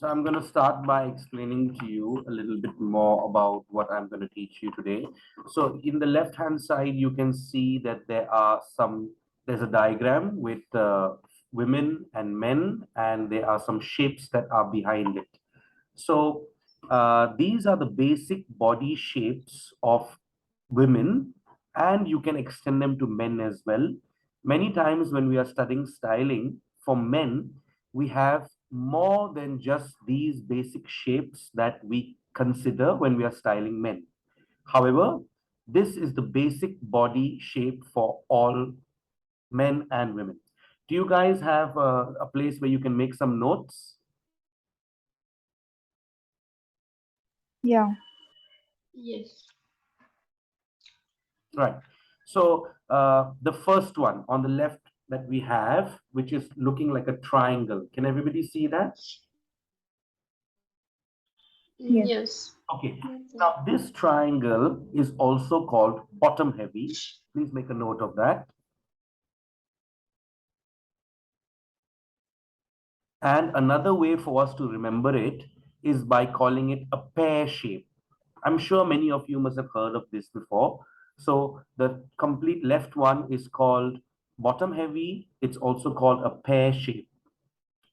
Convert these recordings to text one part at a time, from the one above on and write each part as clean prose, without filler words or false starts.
So I'm going to start by explaining to you a little bit more about what I'm going to teach you today. So in the left hand side, you can see that there's a diagram with women and men, and there are some shapes that are behind it. So these are the basic body shapes of women, and you can extend them to men as well. Many times when we are studying styling for men, we have more than just these basic shapes that we consider when we are styling men. However, this is the basic body shape for all men and women. Do you guys have a place where you can make some notes? Yeah. Yes. Right. So the first one on the left that we have, which is looking like a triangle. Can everybody see that? Yes. Yes. Okay. Now this triangle is also called bottom heavy. Please make a note of that. And another way for us to remember it is by calling it a pear shape. I'm sure many of you must have heard of this before. So the complete left one is called bottom heavy. It's also called a pear shape.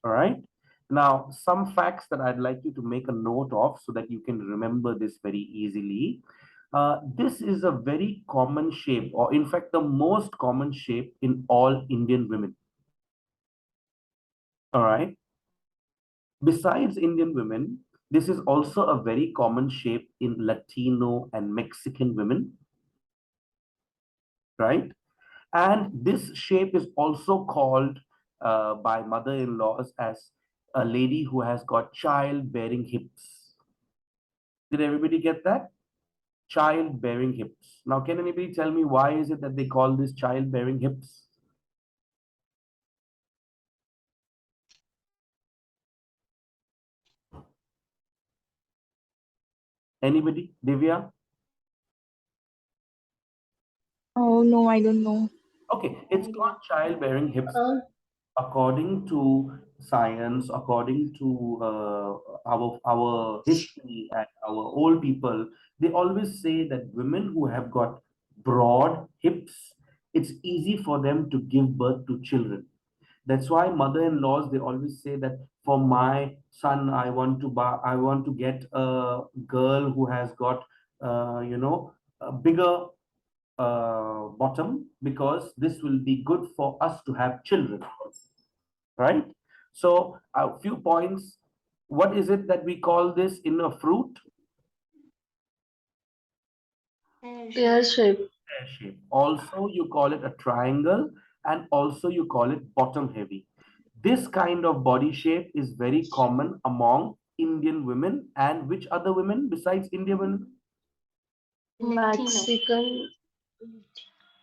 All right. Now, some facts that I'd like you to make a note of so that you can remember this very easily. This is a very common shape, or in fact, the most common shape in all Indian women. All right. Besides Indian women, this is also a very common shape in Latino and Mexican women, right? And this shape is also called by mother-in-laws as a lady who has got childbearing hips. Did everybody get that? Childbearing hips. Now, can anybody tell me why is it that they call this childbearing hips? Anybody? Divya? Oh no, I don't know. Okay, it's called childbearing hips Uh, according to science, according to our history and our old people. They always say that women who have got broad hips, it's easy for them to give birth to children. That's why mother-in-laws they always say that for my son, I want to get a girl who has got a bigger bottom because this will be good for us to have children, right? So a few points. What is it that we call this in a fruit? pear shape. Pear shape. Also, you call it a triangle, and also you call it bottom heavy. This kind of body shape is very common among Indian women, and which other women besides Indian women? Mexican.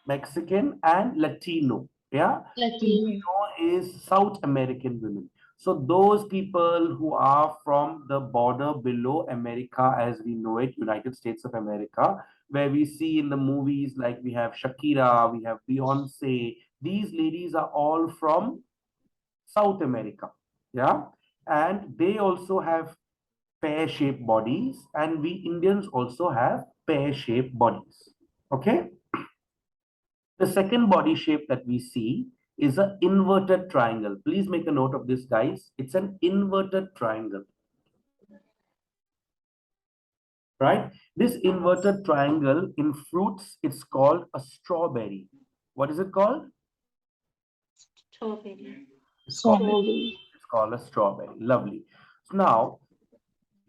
Mexican and Latino. Yeah, Latino. Yes. Latino is South American women. So those people who are from the border below America, as we know it, United States of America, where we see in the movies like we have Shakira, we have Beyonce. These ladies are all from South America. Yeah, and they also have pear-shaped bodies, and we Indians also have pear-shaped bodies. Okay. The second body shape that we see is an inverted triangle. Please make a note of this, guys. It's an inverted triangle, right? This inverted triangle in fruits, it's called a strawberry. What is it called? Strawberry. It's called, Strawberry. Strawberry. it's called a strawberry. Lovely. So now,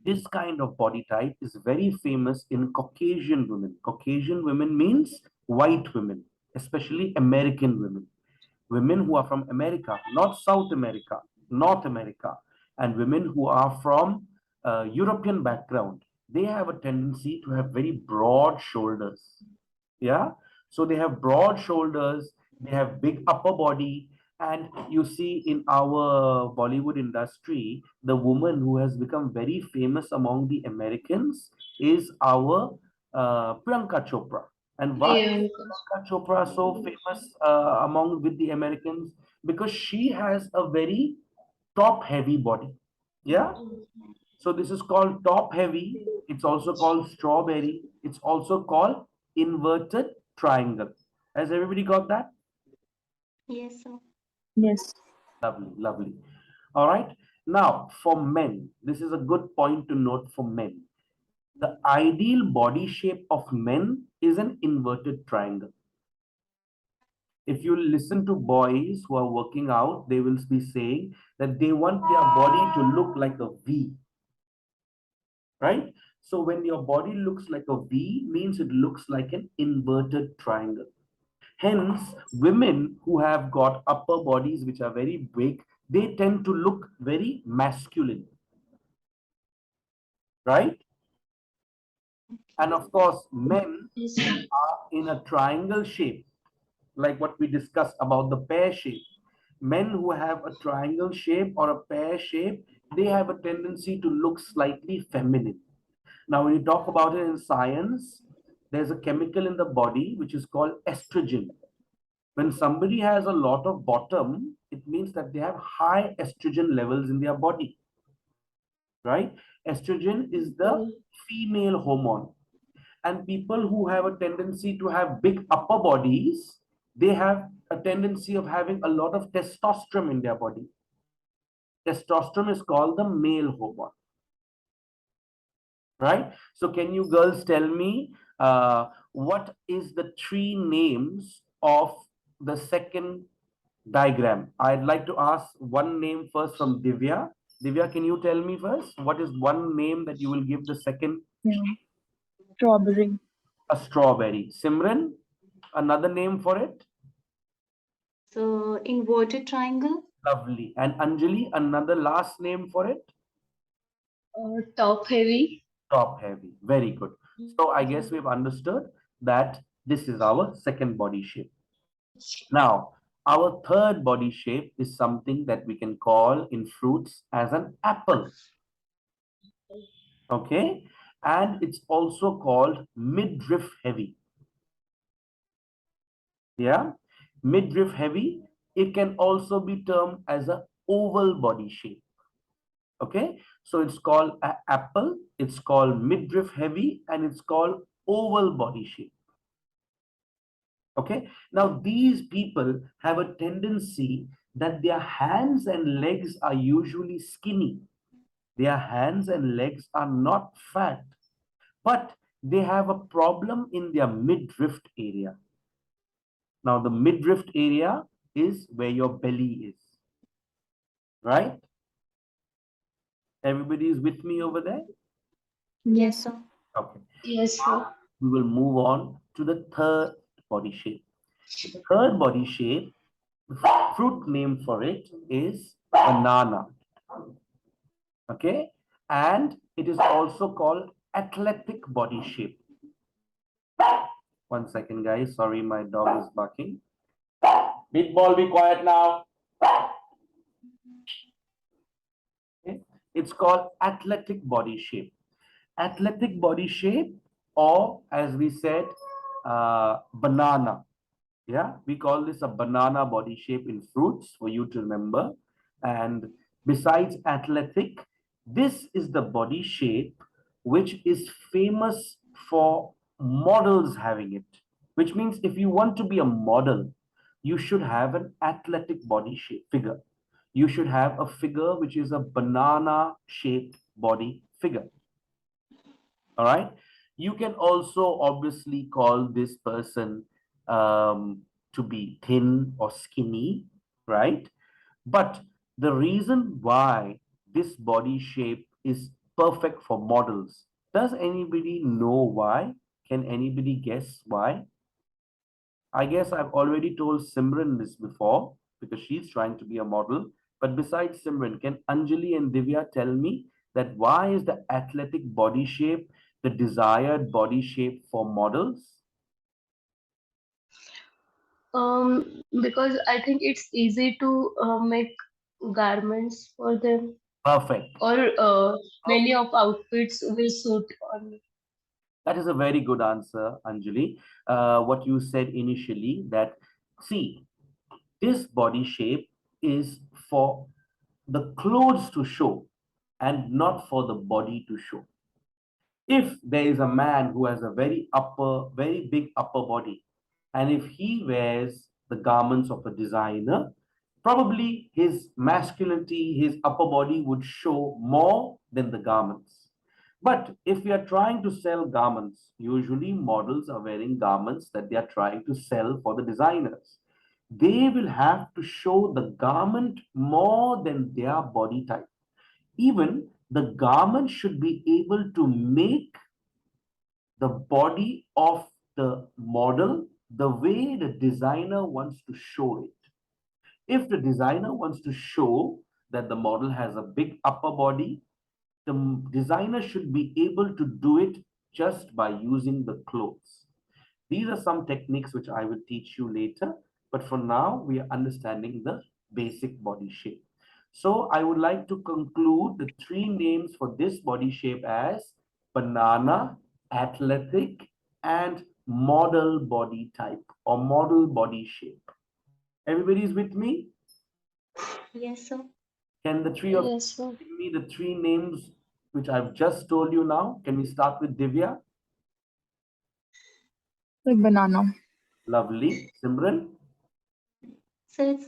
this kind of body type is very famous in Caucasian women. Caucasian women means white women, especially American women. Women who are from America, not South America, North America, and women who are from European background, they have a tendency to have very broad shoulders. Yeah, so they have broad shoulders, they have big upper body, and you see in our Bollywood industry, the woman who has become very famous among the Americans is our Priyanka Chopra. And why is Priyanka. Priyanka Chopra so famous among with the Americans? Because she has a very top heavy body. Yeah. So this is called top heavy. It's also called strawberry. It's also called inverted triangle. Has everybody got that? Yes, sir. Yes. Lovely, lovely. All right. Now, for men, this is a good point to note for men. The ideal body shape of men is an inverted triangle. If you listen to boys who are working out, they will be saying that they want their body to look like a V, right? So when your body looks like a V, means it looks like an inverted triangle. Hence, women who have got upper bodies which are very big, they tend to look very masculine, right? And of course, men Yes, sir. are in a triangle shape, like what we discussed about the pear shape. Men who have a triangle shape or a pear shape, they have a tendency to look slightly feminine. Now, when you talk about it in science, there's a chemical in the body which is called estrogen. When somebody has a lot of bottom, it means that they have high estrogen levels in their body, right? Estrogen is the Okay. female hormone. And people who have a tendency to have big upper bodies, they have a tendency of having a lot of testosterone in their body. Testosterone is called the male hormone, right? So can you girls tell me what is the three names of the second diagram? I'd like to ask one name first from Divya. Divya, can you tell me first what is one name that you will give the second? Yeah. Strawberry. A strawberry. Simran, another name for it? So inverted triangle. Lovely. And Anjali, another last name for it? Top heavy. Top heavy. Very good. So I guess we've understood that this is our second body shape. Now, our third body shape is something that we can call in fruits as an apple. Okay. And it's also called midriff heavy. Yeah. Midriff heavy. It can also be termed as a oval body shape. Okay. So it's called apple. It's called midriff heavy and it's called oval body shape. Okay. Now, these people have a tendency that their hands and legs are usually skinny. Their hands and legs are not fat, but they have a problem in their midriff area. Now, the midriff area is where your belly is, right? Everybody is with me over there? Yes, sir. Okay. Yes, sir. We will move on to the third body shape. The third body shape, the fruit name for it is banana. Okay. And it is also called athletic body shape. One second, guys. Sorry, my dog is barking. Meatball, be quiet now. Okay. It's called athletic body shape. Athletic body shape, or as we said, banana. Yeah, we call this a banana body shape in fruits for you to remember. And besides athletic, this is the body shape which is famous for models having it. Which means if you want to be a model, you should have an athletic body shape figure. You should have a figure which is a banana shaped body figure. All right. You can also obviously call this person to be thin or skinny, right? But the reason why this body shape is perfect for models, does anybody know why? Can anybody guess why? I guess I've already told Simran this before because she's trying to be a model. But besides Simran, can Anjali and Divya tell me that why is the athletic body shape the desired body shape for models? Because I think it's easy to make garments for them, Perfect. or Oh, many of outfits will suit on. that is a very good answer, Anjali. What you said initially that, see, this body shape is for the clothes to show. and not for the body to show. If there is a man who has a very big upper body, and if he wears the garments of a designer, probably his masculinity, his upper body would show more than the garments. But if we are trying to sell garments, usually models are wearing garments that they are trying to sell for the designers. They will have to show the garment more than their body type. Even the garment should be able to make the body of the model the way the designer wants to show it. If the designer wants to show that the model has a big upper body, the designer should be able to do it just by using the clothes. These are some techniques which I will teach you later, but for now, we are understanding the basic body shape. So I would like to conclude the three names for this body shape as banana, athletic, and model body type or model body shape. Everybody is with me? Yes, sir. Can the three of Yes, sir. you give me the three names which I've just told you now? Can we start with Divya? Like banana. Lovely. Simran? So it's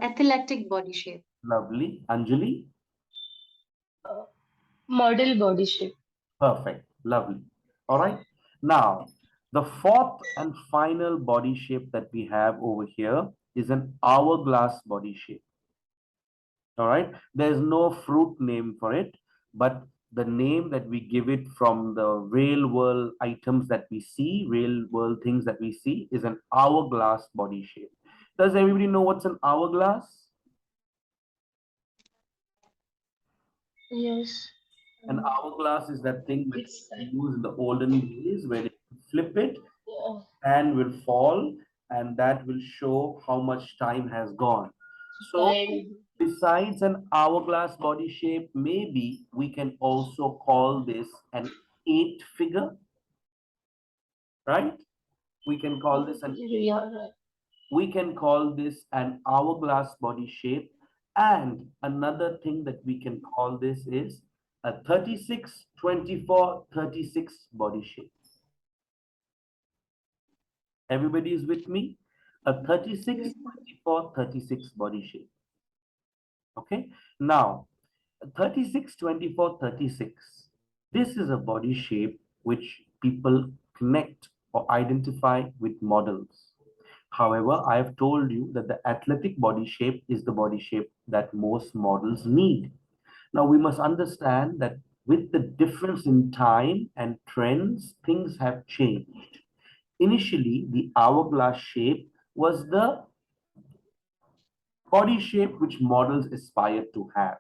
athletic body shape. Lovely. Anjali? Uh, Model body shape. Perfect. Lovely. All right. Now, the fourth and final body shape that we have over here is an hourglass body shape. All right. There's no fruit name for it, but the name that we give it from the real world items that we see, real world things that we see, is an hourglass body shape. Does everybody know what's an hourglass? Yes. An Um, hourglass is that thing which it's we like, used in the olden days where you flip it, yeah, hand will fall, and that will show how much time has gone. So, time. besides an hourglass body shape, maybe we can also call this an eight figure, right? We can call this an Yeah, right. we can call this an hourglass body shape. And another thing that we can call this is a 36, 24, 36 body shape. Everybody is with me? A 36, Yes. 24, 36 body shape. Okay. Now, 36, 24, 36. This is a body shape which people connect or identify with models. However, I have told you that the athletic body shape is the body shape that most models need. Now, we must understand that with the difference in time and trends, things have changed. Initially, the hourglass shape was the body shape which models aspire to have.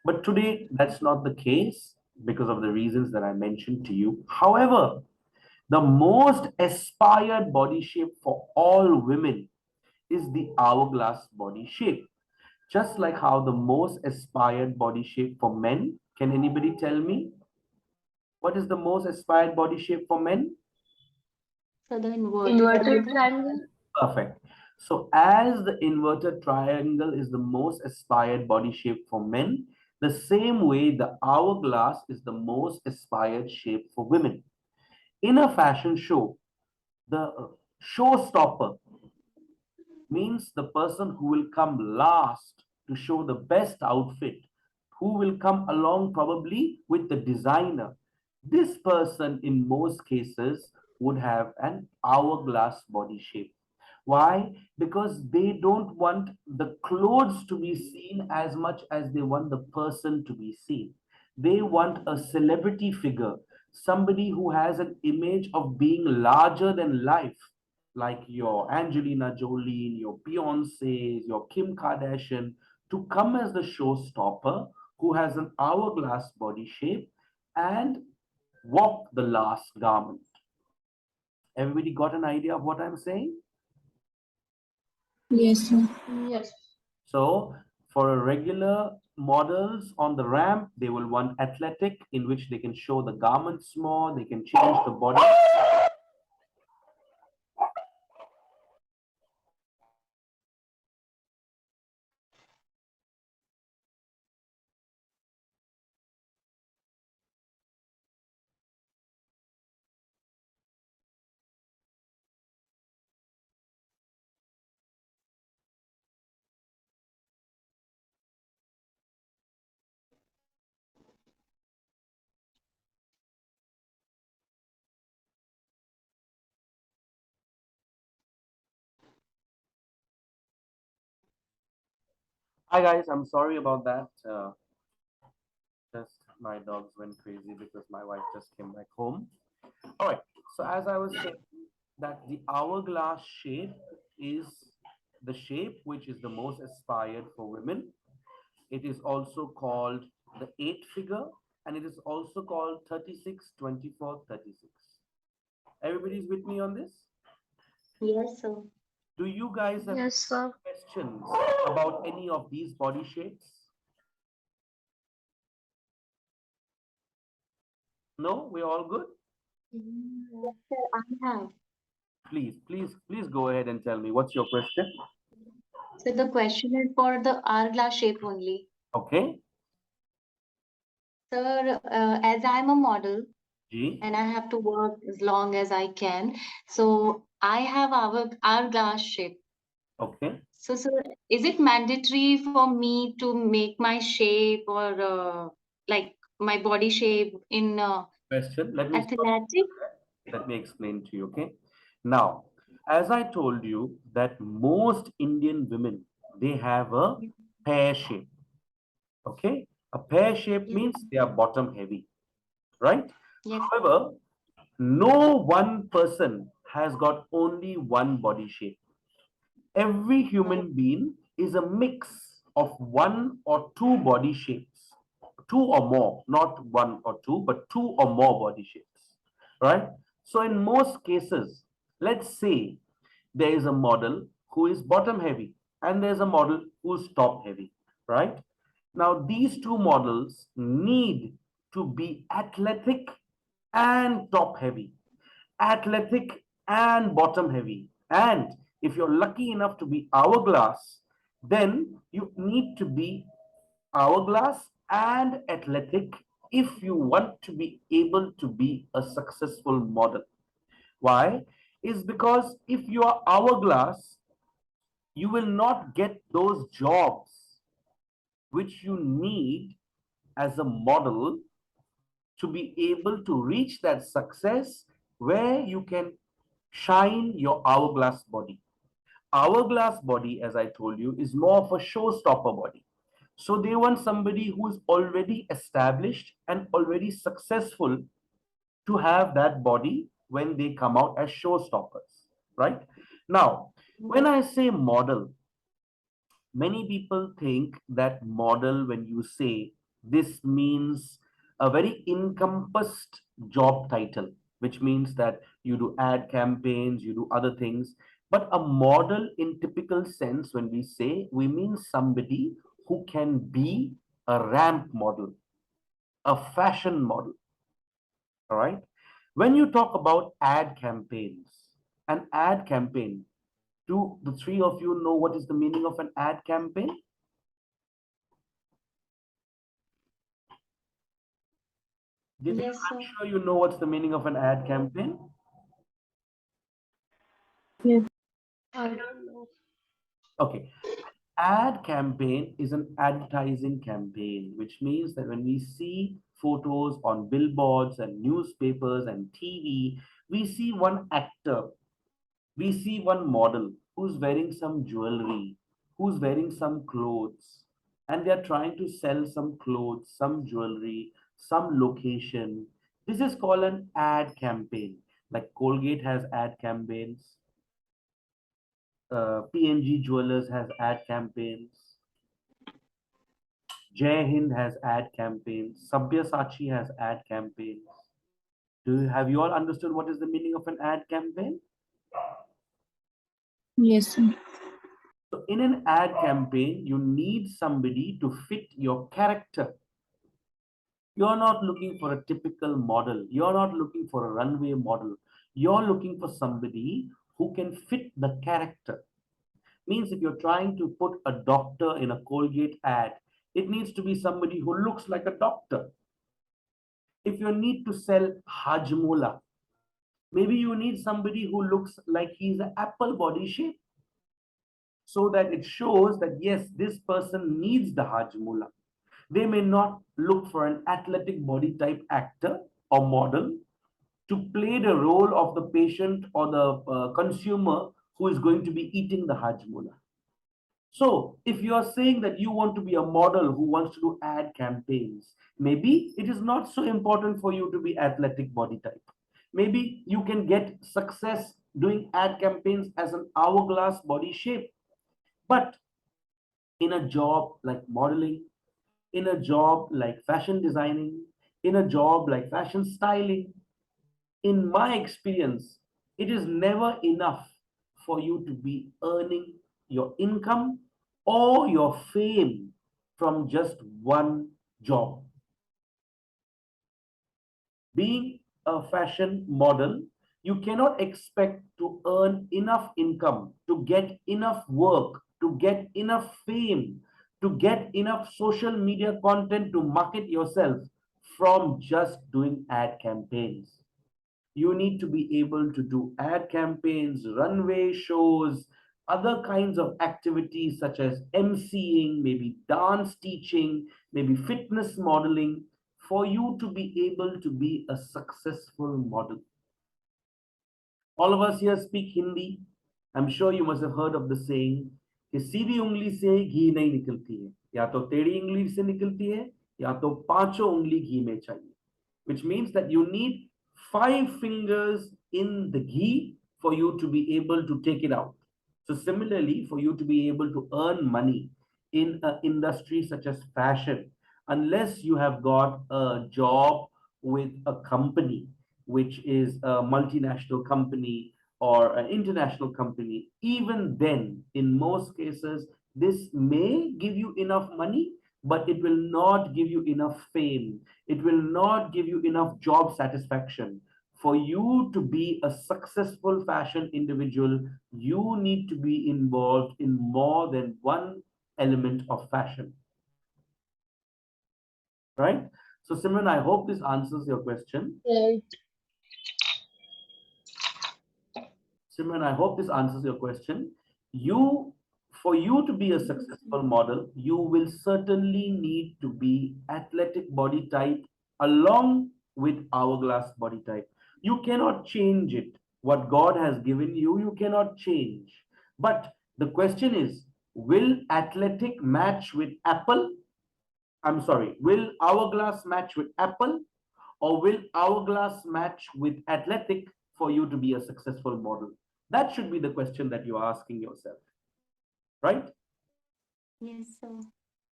But today, that's not the case because of the reasons that I mentioned to you. However, the most aspired body shape for all women is the hourglass body shape. Just like how the most aspired body shape for men, can anybody tell me what is the most aspired body shape for men? So the inverted Inverted triangle. triangle. Perfect. So, as the inverted triangle is the most aspired body shape for men, the same way the hourglass is the most aspired shape for women. In a fashion show, the showstopper means the person who will come last to show the best outfit, who will come along probably with the designer. This person, in most cases, would have an hourglass body shape. Why? Because they don't want the clothes to be seen as much as they want the person to be seen. They want a celebrity figure, somebody who has an image of being larger than life, like your Angelina Jolie, your Beyonce's, your Kim Kardashian, to come as the showstopper who has an hourglass body shape and walk the last garment. Everybody got an idea of what I'm saying? Yes, sir. Yes. So, for a regular models on the ramp, they will want athletic, in which they can show the garments more, they can change the body. Hi guys, I'm sorry about that. Just my dogs went crazy because my wife just came back home. All right. So as I was saying, that the hourglass shape is the shape which is the most aspired for women. It is also called the eight figure, and it is also called 36, 24, 36. Everybody's with me on this? Yes, sir. Do you guys have Yes, sir. questions about any of these body shapes? No? We're all good? Yes, sir, I have. Please go ahead and tell me what's your question. So the question is for the hourglass shape only. Okay. Sir, as I'm a model G. and I have to work as long as I can, so I have hourglass shape. Okay. So, sir, is it mandatory for me to make my shape or like my body shape in Question. Let me stop. athletic? Let me explain to you. Okay. Now, as I told you that most Indian women, they have a pear shape. Okay. A pear shape Yes, means they are bottom heavy, right? yes, However, no one person has got only one body shape. Every oh, human being is a mix of one or two body shapes, two or more, not one or two, but two or more body shapes, right? So, in most cases, let's say there is a model who is bottom heavy and there's a model who's top heavy, right? Now, these two models need to be athletic and top heavy, athletic and bottom heavy. And if you're lucky enough to be hourglass, then you need to be hourglass and athletic if you want to be able to be a successful model. Why? Is because if you are hourglass, you will not get those jobs which you need as a model to be able to reach that success where you can shine your hourglass body. Hourglass body, as I told you, is more of a showstopper body. So they want somebody who is already established and already successful to have that body when they come out as showstoppers, right? Now, when I say model, many people think that model, when you say this, means a very encompassed job title, which means that you do ad campaigns, you do other things. But a model in typical sense, when we say, we mean somebody who can be a ramp model, a fashion model. All right. When you talk about ad campaigns, an ad campaign, do the three of you know what is the meaning of an ad campaign? Divya, yes, I'm sir. sure you know what's the meaning of an ad campaign. Yes. I don't know. Okay. Ad campaign is an advertising campaign, which means that when we see photos on billboards and newspapers and TV, we see one actor, we see one model who's wearing some jewelry, who's wearing some clothes, and they're trying to sell some clothes, some jewelry, some location. This is called an ad campaign. Like Colgate has ad campaigns, PNG Jewelers has ad campaigns, Jai Hind has ad campaigns, Sabyasachi has ad campaigns. Have you all understood what is the meaning of an ad campaign? Yes, sir. So in an ad campaign, you need somebody to fit your character. You're not looking for a typical model. You're not looking for a runway model. You're looking for somebody who can fit the character. Means if you're trying to put a doctor in a Colgate ad, it needs to be somebody who looks like a doctor. If you need to sell Hajmola, maybe you need somebody who looks like he's an apple body shape so that it shows that yes, this person needs the Hajmola. They may not look for an athletic body type actor or model to play the role of the patient or the consumer who is going to be eating the Hajmola. So if you are saying that you want to be a model who wants to do ad campaigns, maybe it is not so important for you to be athletic body type. Maybe you can get success doing ad campaigns as an hourglass body shape. But in a job like modeling, in a job like fashion designing, in a job like fashion styling, in my experience, it is never enough for you to be earning your income or your fame from just one job. Being a fashion model, you cannot expect to earn enough income, to get enough work, to get enough fame, to get enough social media content to market yourself from just doing ad campaigns. You need to be able to do ad campaigns, runway shows, other kinds of activities such as emceeing, maybe dance teaching, maybe fitness modeling, for you to be able to be a successful model. All of us here speak Hindi. I'm sure you must have heard of the saying कि सीधी उंगली से घी नहीं निकलती है, या तो टेढ़ी उंगली से निकलती है, या तो पांचों उंगली घी में चाहिए. Which means that you need 5 fingers in the ghee for you to be able to take it out. So similarly, for you to be able to earn money in an industry such as fashion, unless you have got a job with a company, which is a multinational company or an international company, even then, in most cases, this may give you enough money, but it will not give you enough fame. It will not give you enough job satisfaction. For you to be a successful fashion individual, you need to be involved in more than one element of fashion. Right? So, Simran, I hope this answers your question. Right. Simran, I hope this answers your question. You, for you to be a successful model, you will certainly need to be athletic body type along with hourglass body type. You cannot change it. What God has given you, you cannot change. But the question is, will athletic match with apple? I'm sorry, will hourglass match with apple? Or will hourglass match with athletic for you to be a successful model? That should be the question that you're asking yourself, right? Yes, sir.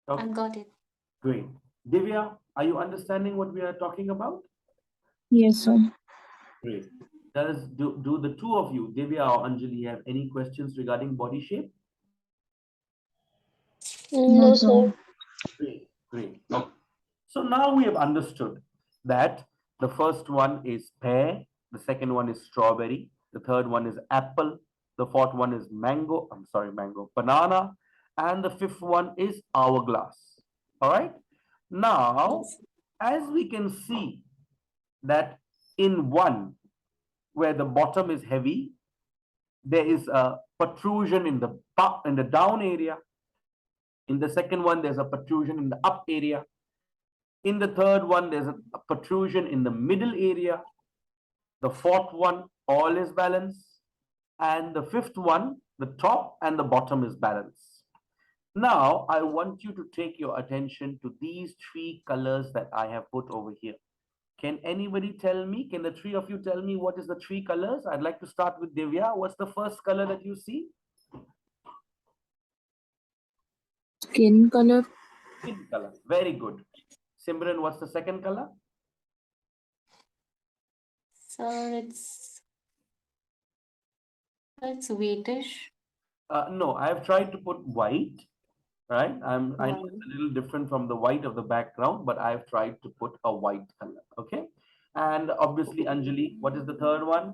Okay, I got it. great. Divya, are you understanding what we are talking about? Yes, sir. Great. Do the two of you, Divya or Anjali, have any questions regarding body shape? No, No, sir. sir. Great, great. Okay. So now we have understood that the first one is pear, the second one is strawberry, the third one is apple, the fourth one is mango, I'm sorry, mango, banana, and the fifth one is hourglass. All right. Now, Yes. as we can see that in one, where the bottom is heavy, there is a protrusion in the down area. In the second one, there's a protrusion in the up area. In the third one, there's a protrusion in the middle area. The fourth one, all is balanced. And the fifth one, the top and the bottom is balanced. Now, I want you to take your attention to these 3 colors that I have put over here. Can anybody tell me, can the 3 of you tell me what is the 3 colors? I'd like to start with Divya. What's the first color that you see? Skin color. Skin color. Very good. Simran, what's the second color? Sir, it's whitish. No, I have tried to put white, right? I know White. it's a little different from the white of the background, but I've tried to put a white color. Okay. And obviously, Anjali, what is the third one?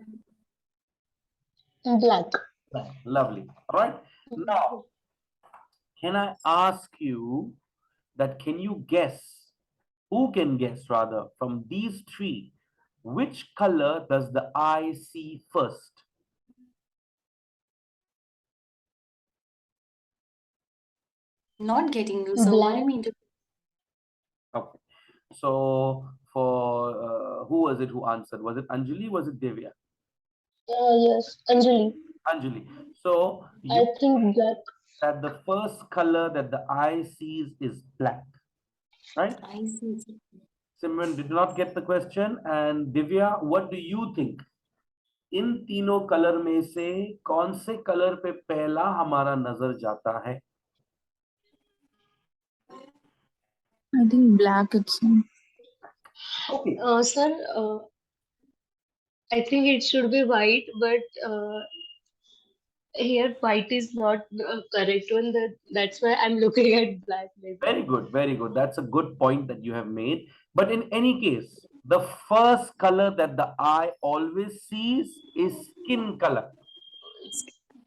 Black. Black. Lovely. All right. Now, can I ask you that can you guess, who can guess rather, from these 3, which color does the eye see first? Not getting you, sir. What do you Black. mean to? Okay. So for who was it who answered? Was it Anjali? Was it Devya? Yes. Anjali. Anjali. So I you think black. that the first color that the eye sees is black, right? I see. Simran did not get the question. And Divya, what do you think? इन तीनों colour में से कौन से colour पे पहला हमारा नजर जाता है? I think black itself. Okay, Sir, I think it should be white, but here white is not the correct one. That's why I'm looking at black maybe. very good, very good. That's a good point that you have made. But in any case, the first color that the eye always sees is skin color.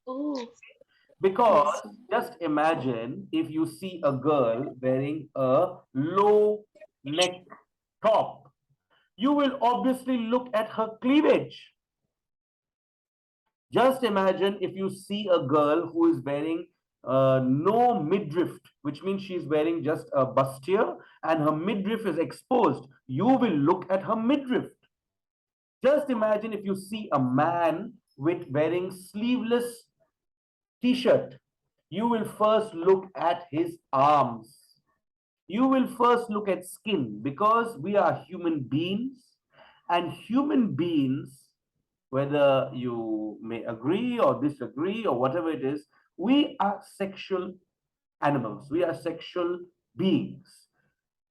Oh, Because Yes. just imagine if you see a girl wearing a low neck top, you will obviously look at her cleavage. Just imagine if you see a girl who is wearing no midriff, which means she's wearing just a bustier and her midriff is exposed. You will look at her midriff. Just imagine if you see a man with wearing sleeveless t-shirt. You will first look at his arms. You will first look at skin because we are human beings, and human beings, whether you may agree or disagree or whatever it is, we are sexual animals. We are sexual beings.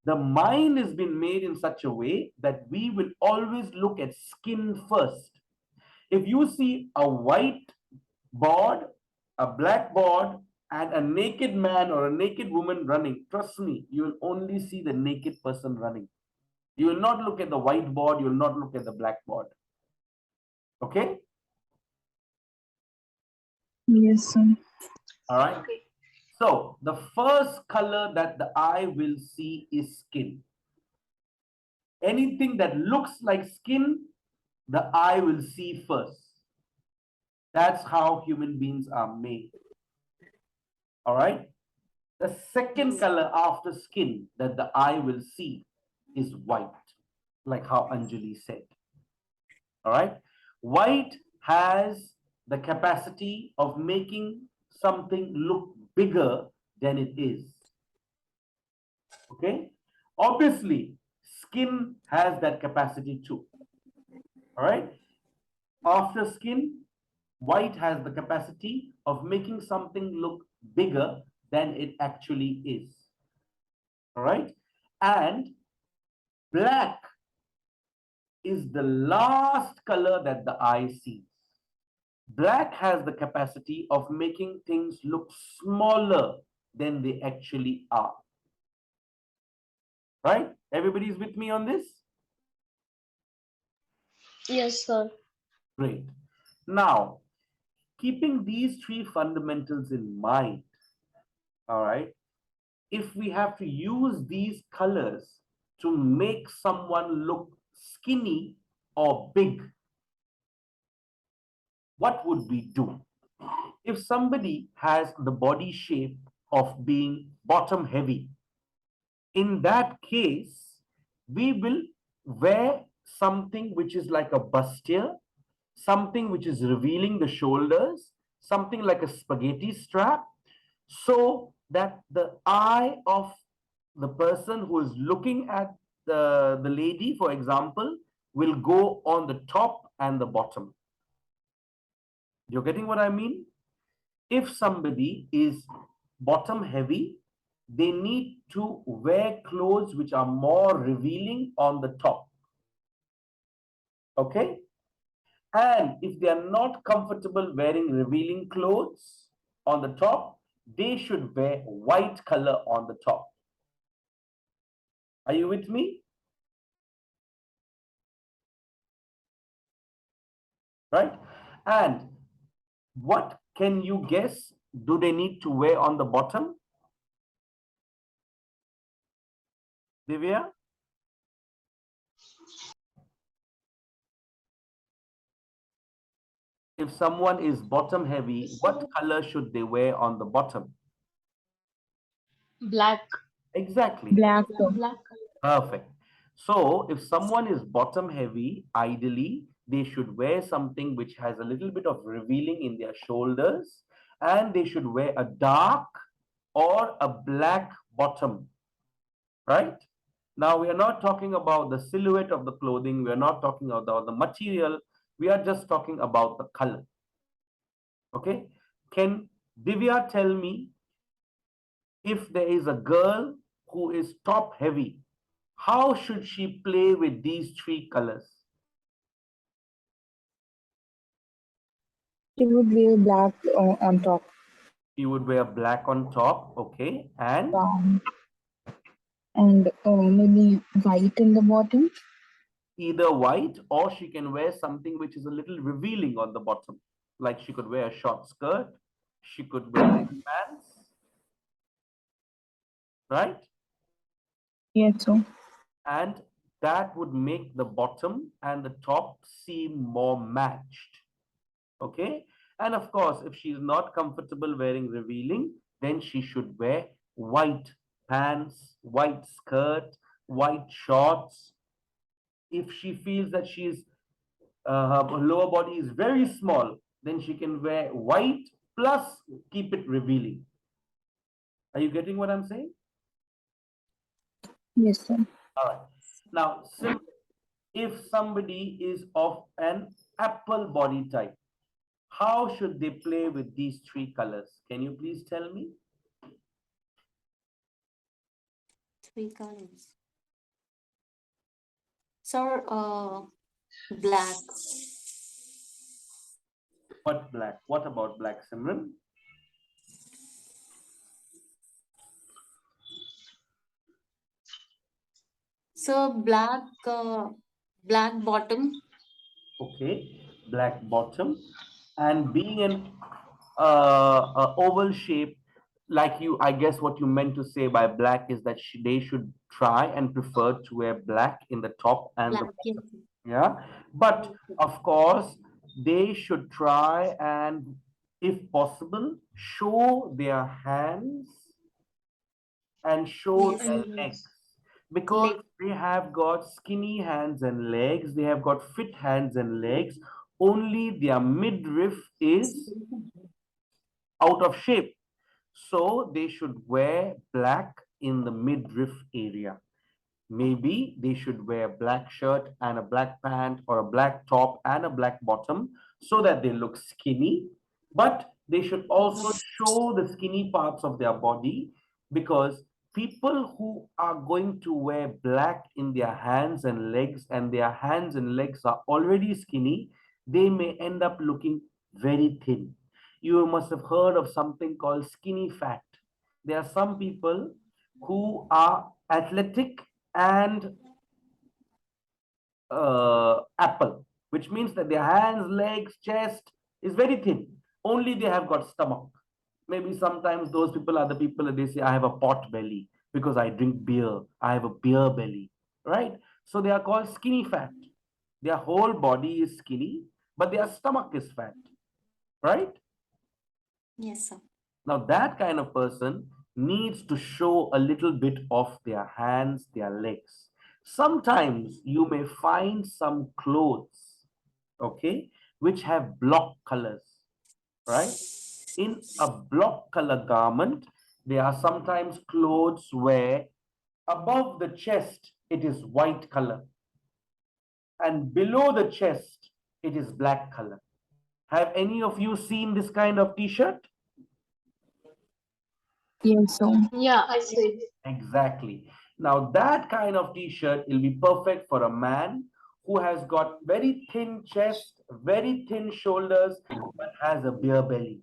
The mind has been made in such a way that we will always look at skin first. If you see a white board, a black board, and a naked man or a naked woman running, trust me, you will only see the naked person running. You will not look at the white board, you will not look at the black board. Okay? Yes, sir. All right. okay. So the first color that the eye will see is skin. Anything that looks like skin, the eye will see first. That's how human beings are made. All right. The second color after skin that the eye will see is white, like how Anjali said. All right. White has the capacity of making something look bigger than it is. Okay. Obviously, skin has that capacity too. All right. After skin, white has the capacity of making something look bigger than it actually is. All right. And black is the last color that the eye sees. Black has the capacity of making things look smaller than they actually are. Right? Everybody's with me on this? Yes, sir. Great. Now, keeping these three fundamentals in mind, all right, if we have to use these colors to make someone look skinny or big, what would we do? If somebody has the body shape of being bottom heavy, in that case, we will wear something which is like a bustier, something which is revealing the shoulders, something like a spaghetti strap, so that the eye of the person who is looking at the lady, for example, will go on the top and the bottom. You're getting what I mean? If somebody is bottom heavy, they need to wear clothes which are more revealing on the top. Okay? And if they are not comfortable wearing revealing clothes on the top, they should wear white color on the top. Are you with me? Right? And what can you guess do they need to wear on the bottom? Divya? If someone is bottom heavy, what color should they wear on the bottom? Black. Exactly. Black, sir. Black. Perfect. So if someone is bottom heavy, ideally they should wear something which has a little bit of revealing in their shoulders and they should wear a dark or a black bottom, right? Now, we are not talking about the silhouette of the clothing. We are not talking about the material. We are just talking about the color. Okay. Can Divya tell me, if there is a girl who is top heavy, how should she play with these three colors? She would wear black on top. She would wear black on top, okay, and And maybe white in the bottom. either white, or she can wear something which is a little revealing on the bottom. Like she could wear a short skirt, she could wear pants, right? Yes, so. And that would make the bottom and the top seem more matched. Okay. And of course, if she's not comfortable wearing revealing, then she should wear white pants, white skirt, white shorts. If she feels that her lower body is very small, then she can wear white plus keep it revealing. Are you getting what I'm saying? Yes, sir. All right. Now, if somebody is of an apple body type, how should they play with these three colors? Can you please tell me? Three colors. Sir, black. What black? What about black, Simran? So black bottom. Okay, black bottom, and being an oval shape, like you, I guess what you meant to say by black is that they should try and prefer to wear black in the top and the Black, yes. bottom. Yeah, but of course, they should try and, if possible, show their hands and show Yes, their legs, yes. because Leg. they have got skinny hands and legs, they have got fit hands and legs, only their midriff is out of shape. So they should wear black in the midriff area. Maybe they should wear a black shirt and a black pant, or a black top and a black bottom, so that they look skinny. But they should also show the skinny parts of their body, because people who are going to wear black in their hands and legs, and their hands and legs are already skinny, they may end up looking very thin. You must have heard of something called skinny fat. There are some people who are athletic and apple, which means that their hands, legs, chest is very thin. Only they have got stomach. Maybe sometimes those people are the people that they say, I have a pot belly because I drink beer. I have a beer belly, right? So they are called skinny fat. Their whole body is skinny, but their stomach is fat, right? Yes, sir. Now, that kind of person needs to show a little bit of their hands, their legs. Sometimes you may find some clothes, okay, which have block colors, right? In a block color garment, there are sometimes clothes where above the chest it is white color, and below the chest it is black color. Have any of you seen this kind of t-shirt? Yes, so. Yeah, I see. Exactly. Now, that kind of t-shirt will be perfect for a man who has got very thin chest, very thin shoulders, but has a beer belly.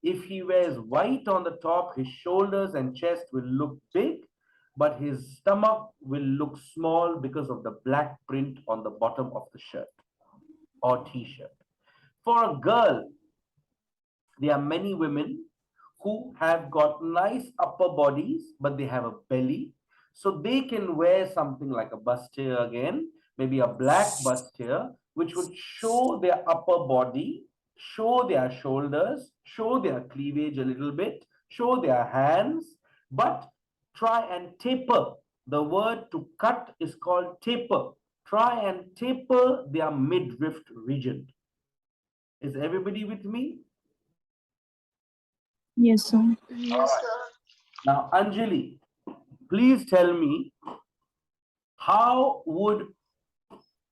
If he wears white on the top, his shoulders and chest will look big, but his stomach will look small because of the black print on the bottom of the shirt or t-shirt. For a girl, there are many women who have got nice upper bodies, but they have a belly. So they can wear something like a bustier again, maybe a black bustier, which would show their upper body, show their shoulders, show their cleavage a little bit, show their hands, but try and taper. The word to cut is called taper. Try and taper their midriff region. Is everybody with me? Yes, sir. Yes, sir. Now, Anjali, please tell me, how would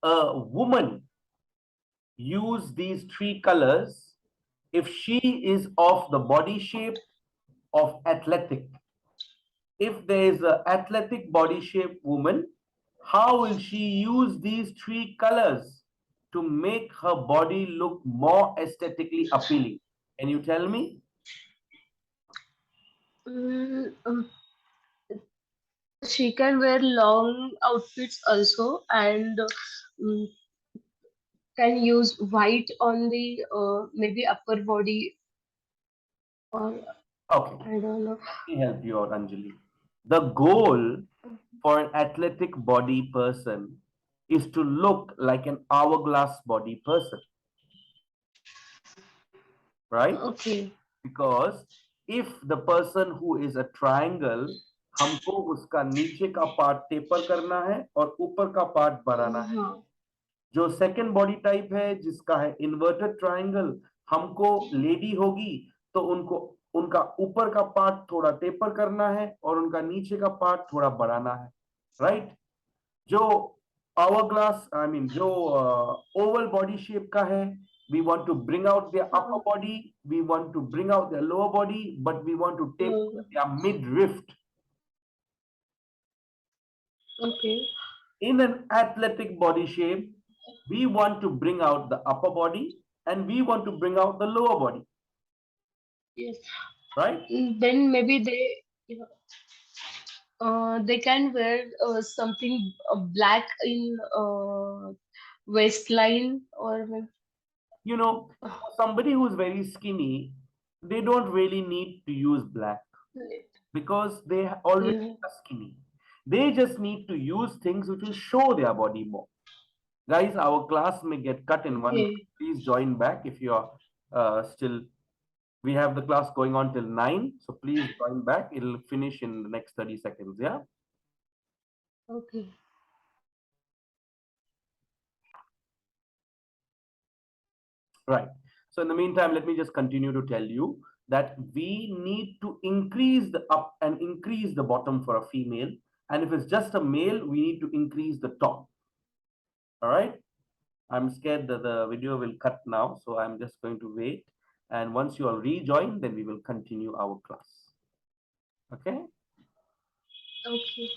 a woman use these three colors if she is of the body shape of athletic? If there is an athletic body shape woman, how will she use these three colors to make her body look more aesthetically appealing? Can you tell me? Mm, she can wear long outfits also, and mm, can use white on the maybe upper body, or Okay, I don't know. let me help you out, Anjali. The goal for an athletic body person is to look like an hourglass body person, right? Okay. Because if the person who is a triangle, हमको उसका नीचे का part taper करना है और ऊपर का part बढ़ाना है। हाँ. जो सेकंड बॉडी टाइप है जिसका है इन्वर्टेड ट्रायंगल, हमको लेडी होगी तो उनको उनका ऊपर का पार्ट थोड़ा टेपर करना है और उनका नीचे का पार्ट थोड़ा बढ़ाना है, राइट? जो आवर आई मीन जो ओवल बॉडी शेप का है, we want to bring out their upper body, we want to bring out their lower body, but we want to taper their midriff. Okay. In an athletic body shape, we want to bring out the upper body and we want to bring out the lower body, Yes. right? Then maybe they can wear something black in waistline, or You know, for somebody who's very skinny, they don't really need to use black because they already yeah. are skinny. They just need to use things which will show their body more. Guys, our class may get cut in 1 minute. Okay. Please join back if you are still. We have the class going on till 9, so please join back. It'll finish in the next 30 seconds. Yeah. Okay. Right. So in the meantime, let me just continue to tell you that we need to increase the up and increase the bottom for a female. And if it's just a male, we need to increase the top. All right. I'm scared that the video will cut now, so I'm just going to wait. And once you all rejoin, then we will continue our class. Okay. Okay.